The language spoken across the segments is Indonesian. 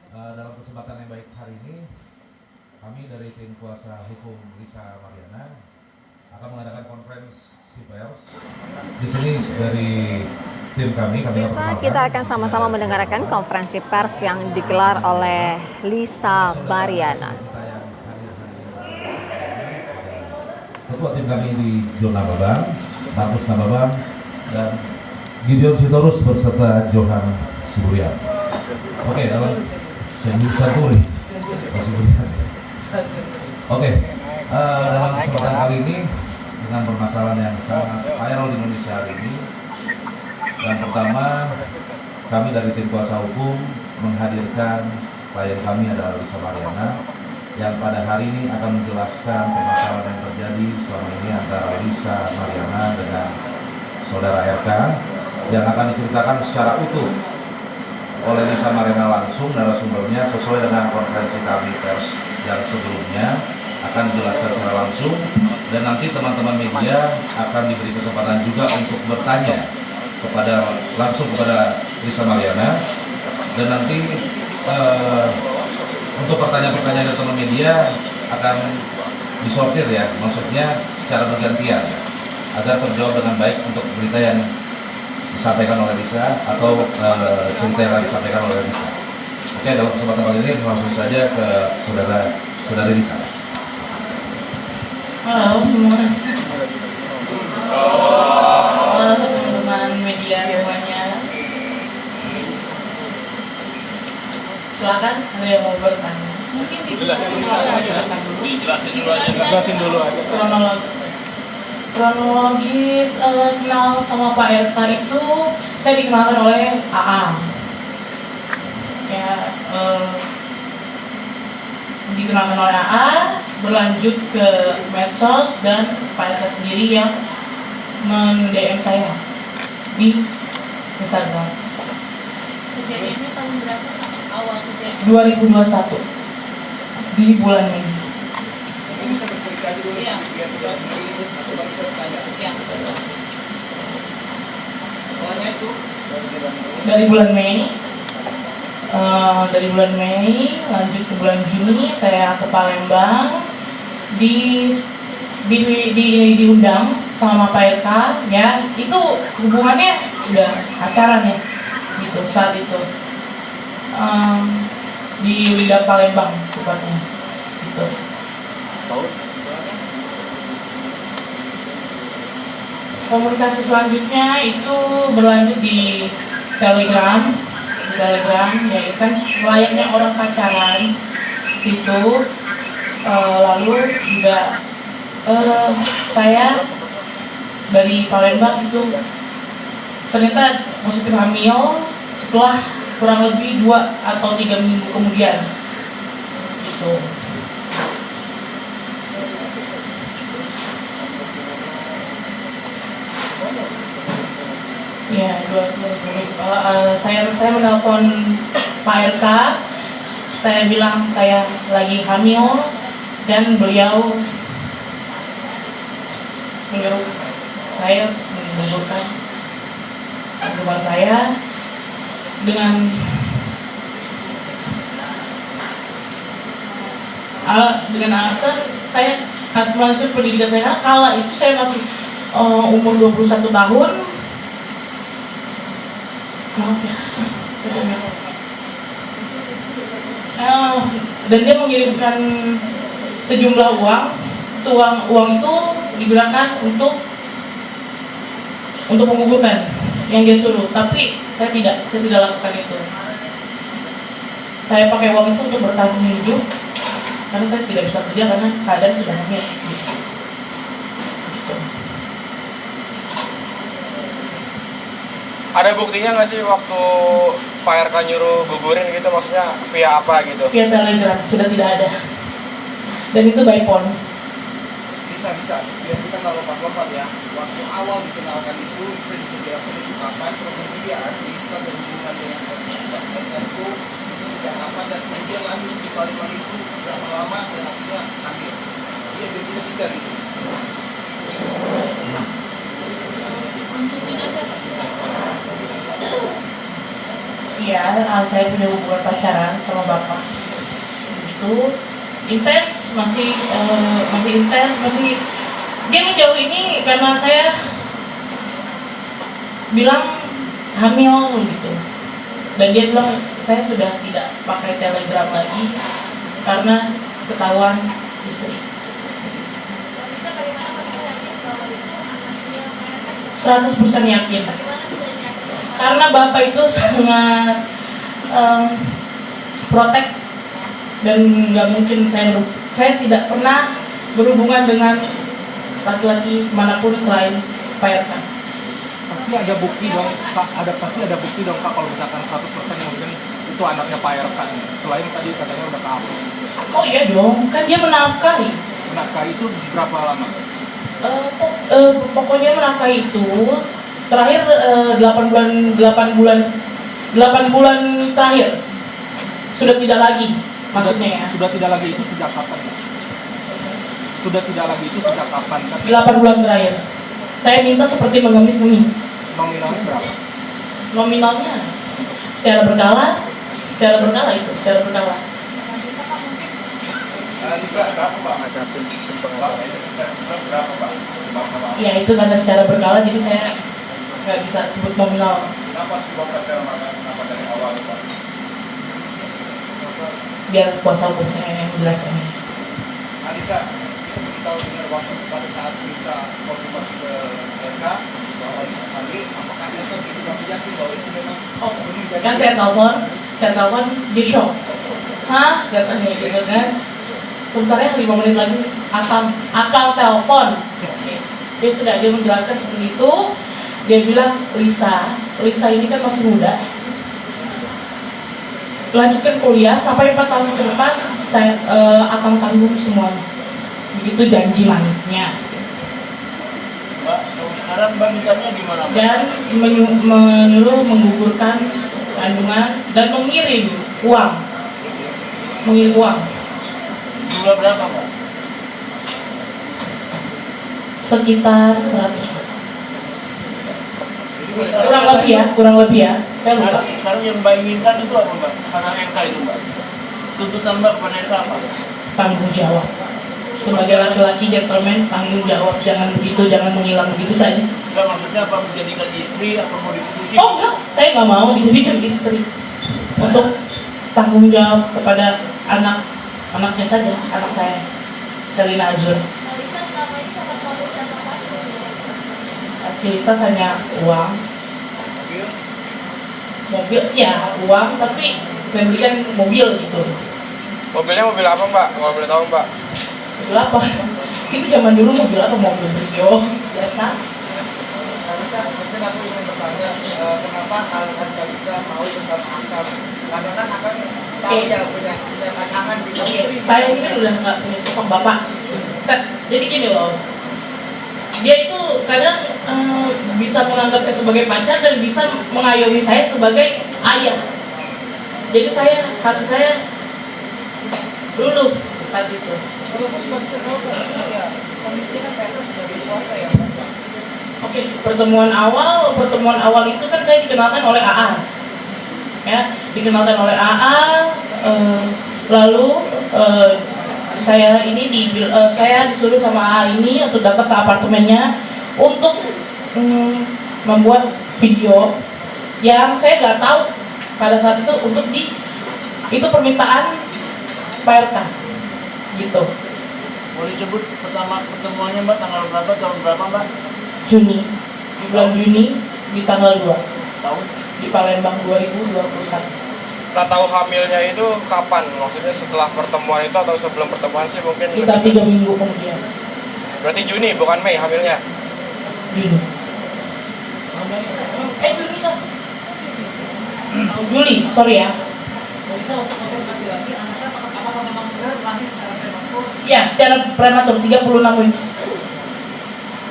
Dalam kesempatan yang baik hari ini, kami dari tim kuasa hukum Lisa Mariana akan mengadakan konferensi pers. Di sini dari tim kami kita akan sama-sama mendengarkan konferensi pers yang digelar oleh Lisa Mariana. Ketua tim kami di John Nababang, Markus Nababang, dan Gideon Sitorus berserta Johan Siburian. Oke, dalam Santuri. Oke, dalam kesempatan kali ini dengan permasalahan yang sangat viral di Indonesia hari ini. Yang pertama, kami dari tim kuasa hukum menghadirkan klien kami adalah Lisa Mariana yang pada hari ini akan menjelaskan permasalahan yang terjadi selama ini antara Lisa Mariana dengan saudara RK yang akan diceritakan secara utuh oleh Lisa Mariana langsung narasumbernya sesuai dengan konferensi kami pers yang sebelumnya akan dijelaskan secara langsung, dan nanti teman-teman media akan diberi kesempatan juga untuk bertanya langsung kepada Lisa Mariana, dan nanti untuk pertanyaan-pertanyaan dari teman media akan disortir ya, maksudnya secara bergantian agar terjawab dengan baik untuk berita yang disampaikan oleh Lisa atau cerita yang disampaikan oleh Lisa. Oke, dalam kesempatan kali ini langsung saja ke saudari Lisa. Halo semua. Halo teman-teman media semuanya. Silakan, ada yang mau bertanya? Mungkin dijelasin dulu aja. Kronologis kenal sama Pak RK itu saya dikenalkan oleh AA. Ya, dikenalkan oleh AA, berlanjut ke medsos, dan Pak RK sendiri yang men-DM saya di Instagram. Kejadiannya tahun berapa? Awal kejadian 2021 di bulan Mei. Ini bisa bercerita aja dulu biar kita dengerin atau baru kita tanya. Iya. Setelahnya itu Dari bulan Mei lanjut ke bulan Juni saya ke Palembang, diundang sama Pak RK, ya itu hubungannya udah pacaran ya gitu saat itu, di Lidah Palembang tepatnya gitu. Komunikasi selanjutnya itu berlanjut di Telegram, ya kan layaknya orang pacaran itu. Lalu juga saya dari Palembang itu ternyata positif hamil setelah kurang lebih 2 atau 3 minggu kemudian gitu. Ya, saya menelpon Pak RK, saya bilang saya lagi hamil, dan beliau menyuruh saya menggugurkan kandungan saya dengan alasan saya harus melanjutkan pendidikan saya. Kala itu saya masih umur 21 tahun. Dan dia mengirimkan sejumlah uang. Uang itu digunakan untuk menggugurkan yang dia suruh, tapi saya tidak lakukan itu. Saya pakai uang itu untuk bertahan hidup karena saya tidak bisa kerja karena keadaan sudah hamil. Ada buktinya nggak sih waktu Pak RK nyuruh gugurin gitu, maksudnya via apa gitu? Via Telegram, sudah tidak ada. Dan itu by phone. bisa biar kita nggak lompat-lompat ya. Waktu awal dikenalkan itu bisa jelaskan itu kapan, kemudian bisa berhubungan dengan RK itu sejak kapan, dan kemudian lanjut di Palembang itu berapa lama dan akhirnya hamil. Iya, biar kita tinggal gitu. Tuntutin aja. Iya, saya punya hubungan pacaran sama bapak itu intens, masih intens, dia ngejauh ini karena saya bilang hamil gitu, dan dia bilang saya sudah tidak pakai telegram lagi karena ketahuan istri. Bisa bagaimana bisa yakin bahwa itu anaknya PRK? 100% yakin. Bagaimana bisa yakin? Karena bapak itu sangat protek, dan nggak mungkin saya tidak pernah berhubungan dengan laki-laki manapun selain PRK. Pasti ada bukti dong, Kak. Pasti ada bukti dong, Kak, kalau misalkan 100% mungkin itu anaknya Pak RK. Selain tadi katanya udah kehapus. Oh iya dong, kan dia menafkahi. Menafkahi itu berapa lama? Pokoknya menafkahi itu terakhir 8 bulan terakhir sudah tidak lagi, maksudnya ya. Sudah tidak lagi itu sejak kapan? Sudah tidak lagi itu sejak kapan? Kan? 8 bulan terakhir. Saya minta seperti mengemis-ngemis. Nominalnya berapa? Nominalnya secara berkala itu, secara berkala. Bisa berapa Pak? Berapa Pak? Ya itu karena secara berkala, jadi saya nggak bisa sebut nominal. Kenapa sih Bapak kenapa dari awal Pak? Biar kuasa hukum saya yang menjelaskannya. Alisa, kita belum tahu dengar waktu pada saat Lisa konfirmasi ke RK bahwa Lisa hamil, apakah RK itu masih yakin bahwa itu memang Kan saya telepon di shock. Hah? Katanya gitu kan. Sebenarnya 5 menit lagi akal telepon. Dia menjelaskan seperti itu. Dia bilang, Lisa ini kan masih muda, lanjutkan kuliah sampai 4 tahun ke depan saya akan tanggung semuanya. Begitu janji manisnya. Mbak, sekarang Mbak mintanya gimana? Dan menyuruh menggugurkan kandungan dan mengirim uang. Jumlah berapa Mbak? Sekitar 100. Jadi Kurang lebih ya. Saya lupa. Sekarang yang Mbak inginkan itu apa Mbak? Pada RK itu Mbak? Tuntutan Mbak kepada RK apa? Tanggung jawab. Sebagai laki-laki gentleman, tanggung jawab. Jangan begitu, jangan menghilang begitu saja. Enggak, maksudnya apa? Menjadikan istri atau mau diputusin? Oh enggak, saya nggak mau dijadikan istri. Untuk tanggung jawab kepada anaknya saja, anak saya, Selina Azur. Lisa selama ini dapat fasilitas apa? Fasilitas hanya uang, mobil, ya uang, tapi saya belikan mobil gitu. Mobilnya mobil apa, Mbak? Kalau boleh tahu, Mbak. Mobil apa? Itu zaman dulu mobil apa? Mobil Brio biasa. Alisa, mungkin aku ingin bertanya, kenapa alasan Alisa mau bersama Akam? Karena kan Akam tahu ya punya pasangan gitu. Saya ini udah nggak punya sosok bapak. Jadi gini loh, dia itu kadang bisa menganggap saya sebagai pacar dan bisa mengayomi saya sebagai ayah. Jadi hati saya dulu saat itu. Kondisinya kan saya sebagai keluarga ya. Oke, pertemuan awal itu kan saya dikenalkan oleh AA, ya, lalu saya disuruh sama AA ini untuk datang ke apartemennya untuk membuat video yang saya nggak tahu pada saat itu itu permintaan PRK gitu. Boleh sebut pertemuannya Mbak, tanggal berapa, tahun berapa Mbak? Juni, di bulan Juni di tanggal 2 Tahun? di Palembang 2021. Kita tahu hamilnya itu kapan? Maksudnya setelah pertemuan itu atau sebelum pertemuan sih mungkin? Kita 3 minggu kemudian. Berarti Juni, bukan Mei hamilnya? Juni. Juni so. Juli, sorry ya. Ya, secara prematur 36 weeks.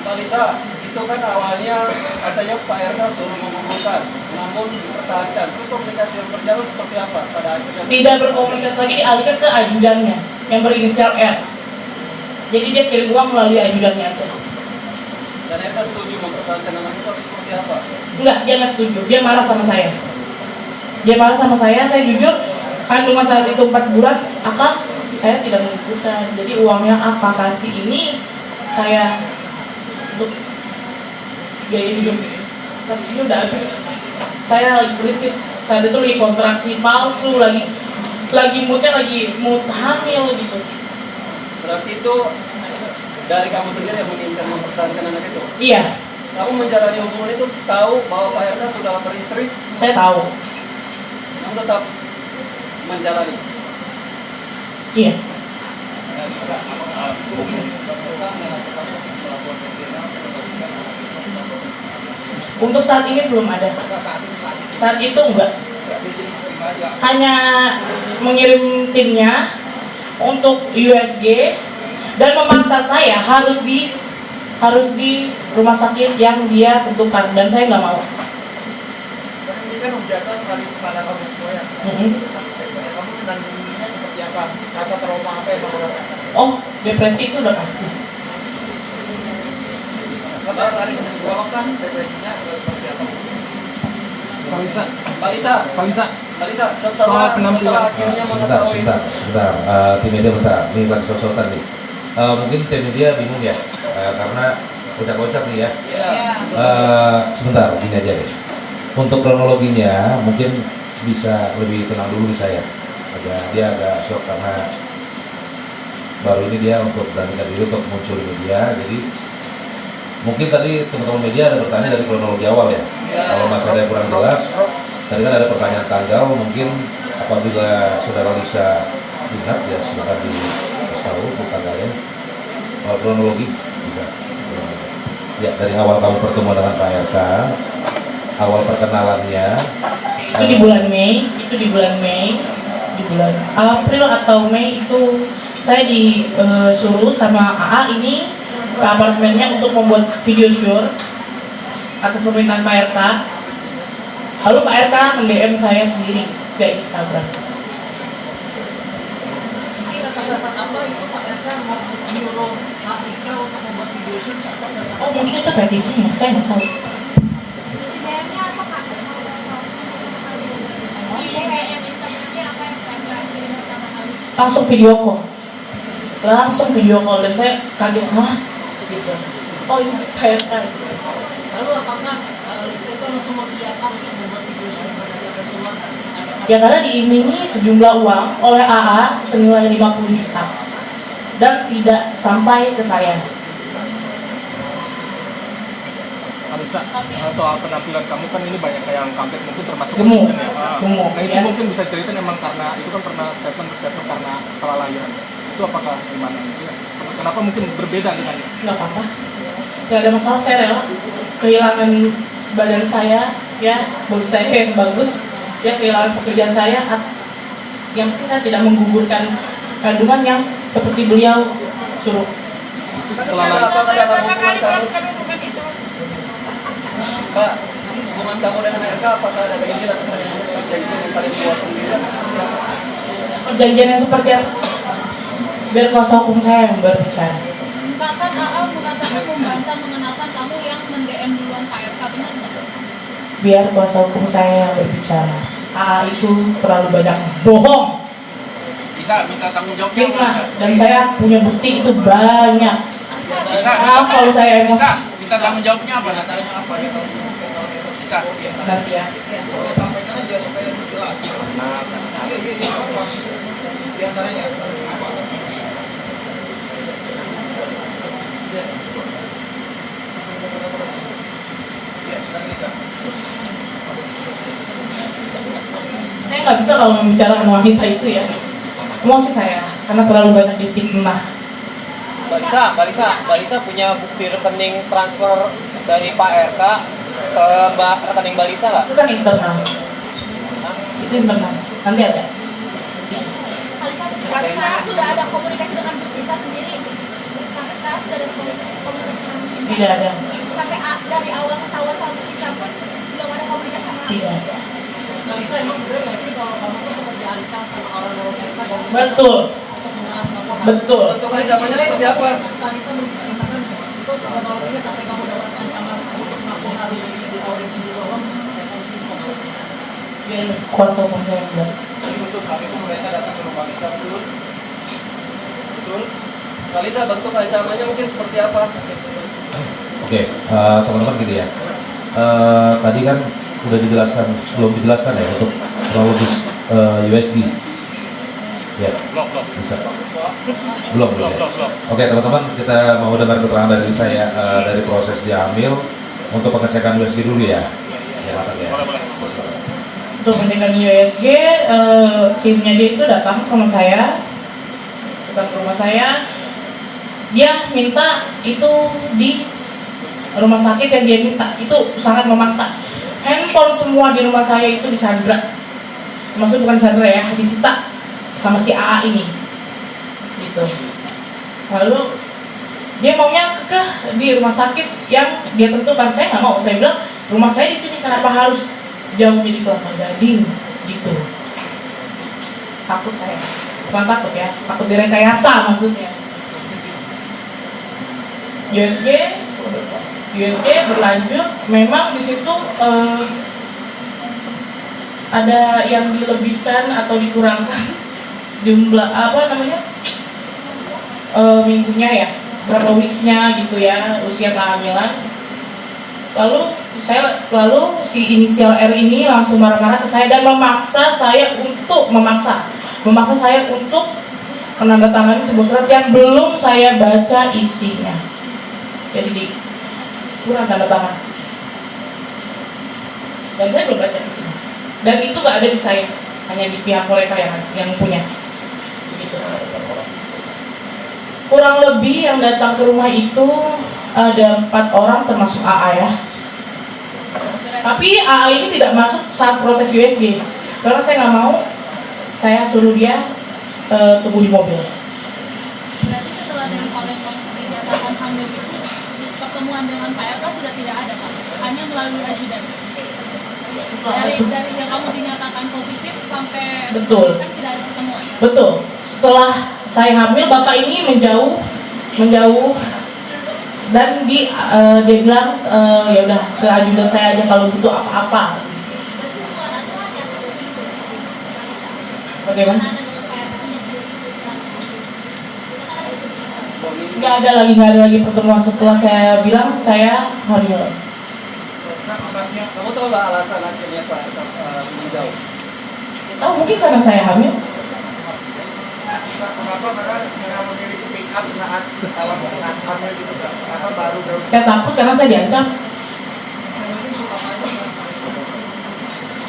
Talisa, itu kan awalnya katanya Pak RK suruh mengumpulkan, namun dipertahankan. Terus komunikasi yang berjalan seperti apa pada akhirnya? Tidak berkomunikasi lagi, dialihkan ke ajudannya yang berinisial R. Jadi dia kirim uang melalui ajudannya aja. Dan RK setuju mempertahankan anak itu atau seperti apa? Enggak, dia nggak setuju. Dia marah sama saya. Dia marah sama saya jujur, kandungan saat itu 4 bulan, akang saya tidak membutuhkan. Jadi uangnya akang kasih ini saya untuk biaya hidup. Tapi ini udah habis. Saya lagi kritis, saya itu lagi kontraksi palsu, lagi moodnya lagi mood hamil gitu. Berarti itu dari kamu sendiri yang menginginkan mempertahankan anak itu? Iya, Kamu menjalani hubungan itu tahu bahwa Pak RK sudah beristri? saya tahu. Kamu tetap menjalani? Iya. Nggak bisa. Saat itu dokter kan mengatakan melakukan DNA memastikan anak itu. Untuk saat ini belum ada. Enggak, saat itu. Saat itu enggak. Berarti jadi terima aja. Hanya mengirim timnya untuk USG dan memaksa saya harus di rumah sakit yang dia tentukan dan saya nggak mau. Ini kan hujatan kali pada kamu semua ya. Kamu menanggulanginya seperti apa? Rasa trauma apa yang kamu rasakan? Oh, depresi itu udah pasti. Karena hari ini jawab kan depresinya seperti apa? Balisa, setelah akhirnya mengetahui Sebentar, tim media bentar, ini lagi sosokan nih. Mungkin tim media bingung ya, karena kocak-kocak nih ya. Sebentar, gini aja deh. Untuk kronologinya mungkin bisa lebih tenang dulu nih saya. Dia agak shock karena baru ini dia untuk beranikan diri untuk muncul di media. Jadi mungkin tadi teman-teman media ada bertanya dari kronologi awal ya. Kalau masih ada yang kurang jelas, tadi kan ada pertanyaan tanggal, mungkin apabila saudara Lisa ingat ya silakan diberitahu untuk tanggalnya. Kalau kronologi bisa. Ya, dari awal kamu pertemuan dengan Pak RK, awal perkenalannya. Itu di bulan Mei, di bulan April atau Mei itu saya disuruh sama AA ini ke apartemennya untuk membuat video shoot atas permintaan Pak RK. Lalu Pak RK mend-DM saya sendiri via Instagram. atas dasar apa itu Pak RK menyuruh Pak Lisa untuk membuat video shoot atas dasar Oh mungkin itu fetishnya, saya nggak tahu. Isi DM-nya apa kak? Isi DM Instagramnya apa yang kalian kirim pertama kali? Langsung video call dan saya kaget, gitu. Oh ini Pak RK. lalu apakah Lisa itu langsung mengiyakan untuk membuat video shoot berdasarkan surat? Ya karena diiming-imingi sejumlah uang oleh AA senilai 50 juta dan tidak sampai ke saya. Alisa, soal penampilan kamu kan ini banyak yang kaget, mungkin termasuk Gemuk. mungkin ya. Gemuk, Nah itu ya. mungkin bisa ceritain emang karena itu kan pernah statement karena setelah lahiran. Itu apakah gimana? Ya. Kenapa mungkin berbeda dengan Nggak apa-apa, nggak ada masalah, saya rela kehilangan badan saya, ya bagi saya yang bagus, ya kehilangan pekerjaan saya, yang penting saya tidak menggugurkan kandungan yang seperti beliau suruh. setelah lahiran? Apakah dalam hubungan kamu, Pak, hubungan kamu dengan RK apakah ada izin atau perjanjian yang kalian buat sendiri? Perjanjian yang seperti apa? Biar kuasa hukum saya yang berbicara. Kak, kan AA mengatakan membantah mengenalkan kamu yang mend-DM duluan Pak RK, benar nggak? Biar kuasa hukum saya yang berbicara. AA itu terlalu banyak bohong, Bisa minta tanggung jawabnya fitnah, dan saya punya bukti itu banyak. Maaf kalau saya emosi. Bisa minta tanggung jawabnya apa nanti? Apa ya kalau Bisa. Nanti ya. sampaikan aja supaya jelas. Iya, apa? Di antaranya apa? Ya, silakan Lisa. Saya nggak bisa kalau membicarakan wanita itu ya. Emosi saya karena terlalu banyak difitnah. Mbak Lisa punya bukti rekening transfer dari Pak RK ke rekening Mbak Lisa nggak? Itu kan internal. Itu internal. Nanti ada. Alisa sudah ada komunikasi dengan pecinta sendiri. Sampai sekarang sudah ada komunikasi dengan pecinta. Tidak ada. Sampai dari awal ketahuan sama pecinta pun belum ada komunikasi sama. Tidak ada. Lisa emang bener nggak sih kalau kamu tuh sempat diancam sama orang RK dan Betul. Betul. bentuk ancamannya seperti apa? Alisa menceritakan itu kronologinya sampai kamu dapat ancaman untuk melakukan hal ini di tahun yang sebelum Biar kuasa hukum saya yang jelas. Jadi betul saat itu mereka datang ke rumah Lisa, betul? Betul? Mbak Lisa, bentuk ancamannya mungkin seperti apa? Oke, teman-teman gitu ya. Tadi kan udah dijelaskan, belum dijelaskan ya untuk kronologis USG. Ya, bisa. Belum ya. Oke, teman-teman, kita mau dengar keterangan dari saya dari proses diambil untuk pengecekan USG dulu ya. Ya, ya. Untuk pengecekan USG, timnya dia itu datang ke rumah saya. Dia minta itu di rumah sakit yang dia minta, itu sangat memaksa. Handphone semua di rumah saya itu disandra, maksudnya bukan disandra ya, disita sama si AA ini gitu. Lalu dia maunya kekeh di rumah sakit yang dia tentukan. Saya nggak mau, saya bilang rumah saya di sini, kenapa harus jauh jadi Kelapa Gading gitu. Takut saya, bukan takut ya, takut direkayasa maksudnya. USG berlanjut, memang di situ ada yang dilebihkan atau dikurangkan jumlah minggunya ya, berapa weeksnya gitu ya, usia kehamilan. Lalu si inisial R ini langsung marah-marah ke saya dan memaksa saya untuk menandatangani sebuah surat yang belum saya baca isinya. Jadi kurang tanda tangan. Dan saya belum baca isinya. Dan itu nggak ada di saya, hanya di pihak mereka yang punya. Begitu. Kurang lebih yang datang ke rumah itu ada 4 orang termasuk AA ya. Tapi AA ini tidak masuk saat proses USG karena saya nggak mau, saya suruh dia tunggu di mobil. Berarti setelah dari kalian dinyatakan hamil itu, pertemuan dengan Pak RK sudah tidak ada Pak, hanya melalui ajudan. Dari yang kamu dinyatakan positif sampai Betul. tidak ada pertemuan. Betul. Setelah saya hamil, bapak ini menjauh dan dia bilang ya udah ke ajudan saya aja kalau butuh apa-apa. Bagaimana? Nggak ada lagi pertemuan setelah saya bilang saya hamil. Kamu tahu lah alasan akhirnya Pak menjauh? Oh, mungkin karena saya hamil. Kenapa? Karena memilih speak up saat hamil gitu Pak? Atau baru? Saya takut karena saya diancam.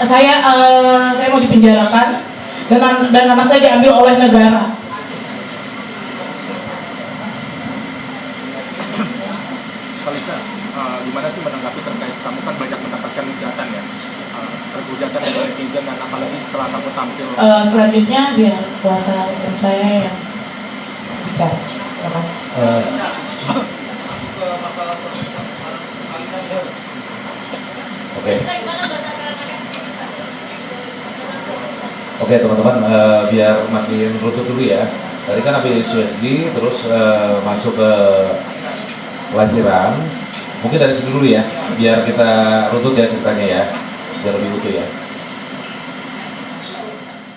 Saya mau dipenjarakan dan anak saya diambil oleh negara. Kalisa, gimana sih menanggapi terkait kamu kan banyak mendapatkan hujatan ya, hujatan dari netizen dan apalagi setelah kamu tampil. Selanjutnya biar kuasa hukum saya yang bicara. Terima kasih. Masuk ke masalah persalinan ya. Oke. Oke teman-teman, biar makin runtuh dulu ya. Tadi kan habis USG, terus masuk ke lahiran. Mungkin dari sini dulu ya, biar kita runtut ya ceritanya ya, biar lebih utuh ya.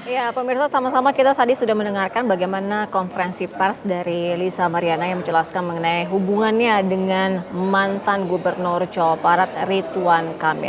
Ya, pemirsa, sama-sama kita tadi sudah mendengarkan bagaimana konferensi pers dari Lisa Mariana yang menjelaskan mengenai hubungannya dengan mantan Gubernur Jawa Barat Ridwan Kamil.